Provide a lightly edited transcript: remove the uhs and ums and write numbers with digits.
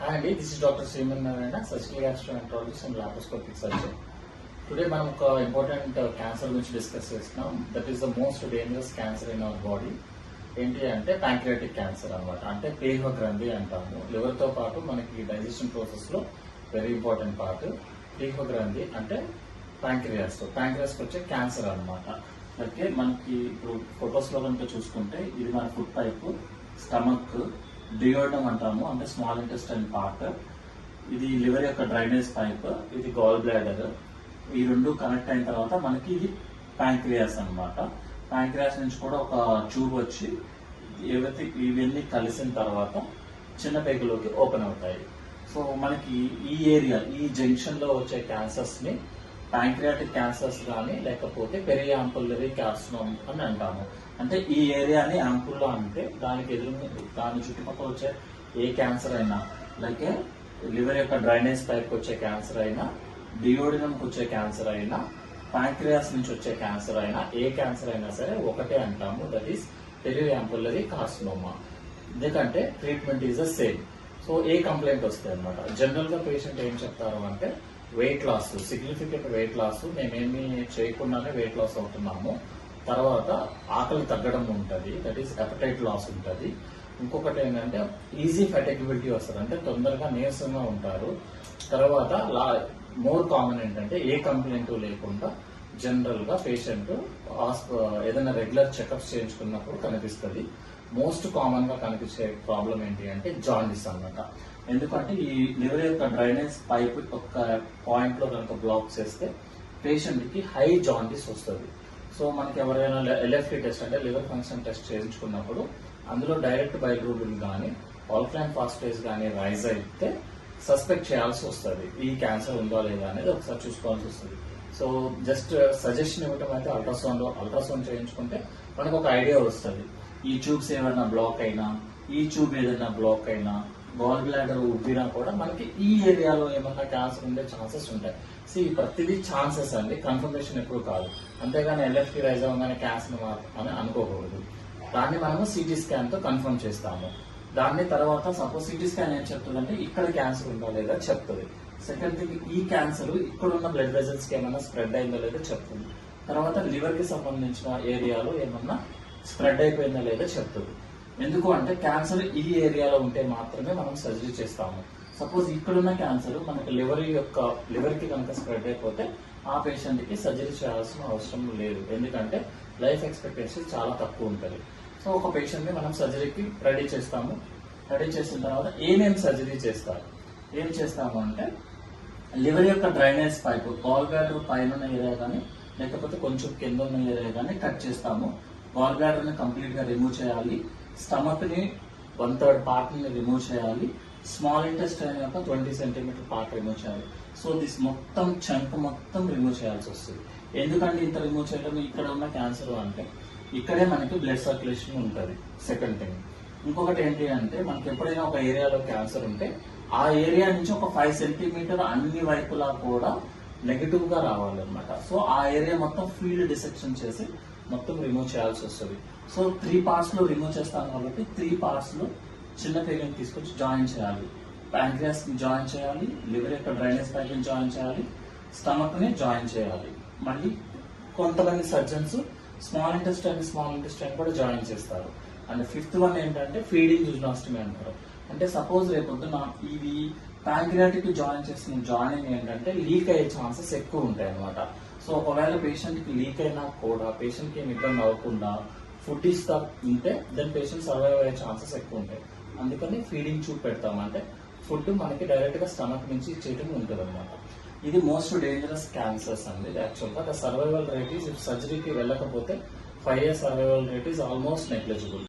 Hi Andy, this is Dr. Sriman Narayana, surgical gastroenterologist and laparoscopic surgeon. Today మనం ఒక important cancer గురించి discuss చేస్తున్నాం. That is the most dangerous cancer in our body. ఏంటి అంటే pancreatic cancer అన్నమాట. అంటే ప్లీహ గ్రంథి అంటాము. లివర్ తో పాటు మనకి డైజెషన్ ప్రాసెస్ లో వెరీ ఇంపార్టెంట్ పార్ట్. ప్లీహ గ్రంథి అంటే ప్యాంక్రియాస్ వచ్చే క్యాన్సర్ అన్నమాట. అయితే మనకి ఇప్పుడు ఫొటోస్ లో కనుక చూసుకుంటే ఇది మన ఫుడ్ పైప్, స్టమక్, డియోడమ్ అంటాము అంటే స్మాల్ ఇంటెస్టైన్ పార్ట్, ఇది లివర్ యొక్క డ్రైనేజ్ పైప్, ఇది గాల్ బ్లాడర్. ఈ రెండు కనెక్ట్ అయిన తర్వాత మనకి ఇది ప్యాంక్రియాస్ అన్నమాట. ప్యాంక్రియాస్ నుంచి కూడా ఒక ట్యూబ్ వచ్చి ఇవన్నీ కలిసిన తర్వాత చిన్న పేగులోకి ఓపెన్ అవుతాయి. సో మనకి ఈ ఏరియా, ఈ జంక్షన్ లో వచ్చే క్యాన్సర్స్ ని ప్యాంక్రియాటిక్ క్యాన్సర్స్ కానీ లేకపోతే పెరియాంపులరీ కార్సినోమ్ అని అంటాము. అంటే ఈ ఏరియాని యాంపుల్లో అంటే దాని చుట్టుపక్కల వచ్చే ఏ క్యాన్సర్ అయినా, లైక్ లివర్ యొక్క డ్రైనేజ్ పైప్ వచ్చే క్యాన్సర్ అయినా, డియోడినంకి వచ్చే క్యాన్సర్ అయినా, ప్యాంక్రియాస్ నుంచి వచ్చే క్యాన్సర్ అయినా, ఏ క్యాన్సర్ అయినా సరే ఒకటే అంటాము, దట్ ఈస్ పెరియాంపులరీ కార్సినోమా. ఎందుకంటే treatment is the same. So a complaint వస్తాయి అనమాట. జనరల్ గా పేషెంట్ ఏం చెప్తారు అంటే weight loss, significant weight loss, మేమేమి చేయకుండానే వెయిట్ లాస్ అవుతున్నాము. తర్వాత ఆకలి తగ్గడం ఉంటుంది, దట్ ఈస్ అపటైట్ లాస్ ఉంటుంది. ఇంకొకటి ఏంటంటే ఈజీ ఫెటగిబిలిటీ వస్తుంది, అంటే తొందరగా నీరసంగా ఉంటారు. తర్వాత మోర్ కామన్ ఏంటంటే ఏ కంప్లైంట్ లేకుండా జనరల్ గా పేషెంట్ ఏదైనా రెగ్యులర్ చెకప్స్ చేయించుకున్నప్పుడు కనిపిస్తుంది. మోస్ట్ కామన్ గా కనిపించే ప్రాబ్లం ఏంటి అంటే జాండిస్ అన్నమాట. ఎందుకంటే ఈ లివర్ యొక్క డ్రైనేజ్ పైప్ ఒక పాయింట్ లో కనుక బ్లాక్ చేస్తే పేషెంట్ కి హై జాండిస్ వస్తుంది. సో మనకి ఎవరైనా ఎల్ఎఫ్టి టెస్ట్ అంటే లివర్ ఫంక్షన్ టెస్ట్ చేయించుకున్నప్పుడు అందులో డైరెక్ట్ బైలిరూబిన్ కానీ ఆల్కలైన్ ఫాస్ఫేజ్ కానీ రైజ్ అయితే సస్పెక్ట్ చేయాల్సి వస్తుంది. ఈ క్యాన్సర్ ఉందా లేదా అనేది ఒకసారి చూసుకోవాల్సి వస్తుంది. సో జస్ట్ సజెషన్ ఇవ్వటం అయితే అల్ట్రాసౌండ్ చేయించుకుంటే మనకు ఒక ఐడియా వస్తుంది. ఈ ట్యూబ్స్ ఏమైనా బ్లాక్ అయినా, ఈ ట్యూబ్ ఏదైనా బ్లాక్ అయినా, గాల్ బ్లాడర్ ఉబ్బినా కూడా మనకి ఈ ఏరియాలో ఏమన్నా క్యాన్సర్ ఉండే ఛాన్సెస్ ఉంటాయి. సో ఈ ప్రతిదీ ఛాన్సెస్ అండి, కన్ఫర్మేషన్ ఎప్పుడు కాదు. అంతేగాని ఎల్ఎఫ్టి రైజ్ అవ్వగానే క్యాన్సర్ అని అనుకోకూడదు. దాన్ని మనము సిటీ స్కాన్ తో కన్ఫర్మ్ చేస్తాము. దాన్ని తర్వాత సపోజ్ సిటీ స్కాన్ ఏం చెప్తుందంటే ఇక్కడ క్యాన్సర్ ఉందా లేదా చెప్తుంది. సెకండ్ థింగ్, ఈ క్యాన్సర్ ఇక్కడ ఉన్న బ్లడ్ వెజల్స్ కి ఏమైనా స్ప్రెడ్ అయిందో లేదో చెప్తుంది. తర్వాత లివర్ కి సంబంధించిన ఏరియాలో ఏమన్నా స్ప్రెడ్ అయిపోయిందా లేదా చెప్తుంది. ఎందుకు అంటే క్యాన్సర్ ఈ ఏరియాలో ఉంటే మాత్రమే మనం సర్జరీ చేస్తాము. సపోజ్ ఇక్కడున్న క్యాన్సర్ మనకి లివర్ కి కనుక స్ప్రెడ్ అయిపోతే ఆ పేషెంట్ కి సర్జరీ చేయాల్సిన అవసరం లేదు. ఎందుకంటే లైఫ్ ఎక్స్పెక్టెన్సీ చాలా తక్కువ ఉంటుంది. సో ఒక పేషెంట్ ని మనం సర్జరీకి రెడీ చేస్తాము. రెడీ చేసిన తర్వాత ఏమేమి సర్జరీ ఏం చేస్తాము అంటే లివర్ యొక్క డ్రైనేజ్ పైప్, గాల్ బ్లాడర్ పైన ఉన్న ఏరియా కానీ లేకపోతే కొంచెం కింద ఉన్న ఏరియా కానీ కట్ చేస్తాము. గాల్ బ్లాడర్ ని కంప్లీట్ గా రిమూవ్ చేయాలి. స్టమక్ ని 1/3 పార్ట్ ని రిమూవ్ చేయాలి. స్మాల్ ఇంటెస్టైన్ యొక్క 20 సెంటీమీటర్ పార్ట్ రిమూవ్ చేయాలి. సో దిస్ మొత్తం చంక్ మొత్తం రిమూవ్ చేయాల్సి వస్తుంది. ఎందుకంటే ఇంత రిమూవ్ చేయడం, ఇక్కడ ఉన్న క్యాన్సర్ అంటే ఇక్కడే మనకి బ్లడ్ సర్క్యులేషన్ ఉంటుంది. సెకండ్ థింగ్, ఇంకొకటి ఏంటి అంటే మనకి ఎప్పుడైనా ఒక ఏరియాలో క్యాన్సర్ ఉంటే ఆ ఏరియా నుంచి ఒక 5 సెంటీమీటర్ అన్ని వైపులా కూడా నెగిటివ్ గా రావాలన్నమాట. సో ఆ ఏరియా మొత్తం ఫీల్డ్ డిసెక్షన్ చేసి మొత్తం రిమూవ్ చేయాల్సి వస్తుంది. సో 3 పార్ట్స్ లో రిమూవ్ చేస్తాం కాబట్టి 3 పార్ట్స్ లో చిన్న పేగుని తీసుకొచ్చి జాయిన్ చేయాలి. ప్యాంక్రియాస్ ని జాయిన్ చేయాలి, లివర్ యొక్క డ్రైనేజ్ పైప్ ని జాయిన్ చేయాలి, స్టమక్ ని జాయిన్ చేయాలి. మళ్ళీ కొంతమంది సర్జన్స్ స్మాల్ ఇంటెస్టైన్ కూడా జాయిన్ చేస్తారు. అండ్ ఫిఫ్త్ వన్ ఏంటంటే ఫీడింగ్ జుజ్నాస్టమీ అంటారు. అంటే సపోజ్ రేపొద్దున ఇవి ప్యాంక్రియాటిక్ జాయిన్ చేసిన జాయినింగ్ ఏంటంటే లీక్ అయ్యే ఛాన్సెస్ ఎక్కువ ఉంటాయి అనమాట. సో ఒకవేళ పేషెంట్ కి లీక్ అయినా కూడా పేషెంట్ కి ఏమి ఇబ్బంది అవ్వకుండా ఫుడ్ ఇస్తా ఉంటే దెన్ పేషెంట్ సర్వైవ్ అయ్యే ఛాన్సెస్ ఎక్కువ ఉంటాయి. అందుకని ఫీడింగ్ ట్యూబ్ పెడతాం, అంటే ఫుడ్ మనకి డైరెక్ట్ గా స్టమక్ నుంచి ఇచ్చేయటం ఉంటుంది అనమాట. ఇది మోస్ట్ డేంజరస్ క్యాన్సర్స్ అండి. యాక్చువల్గా ద సర్వైవల్ రేట్ ఈస్, సర్జరీకి వెళ్ళకపోతే 5 years survival rate is almost negligible.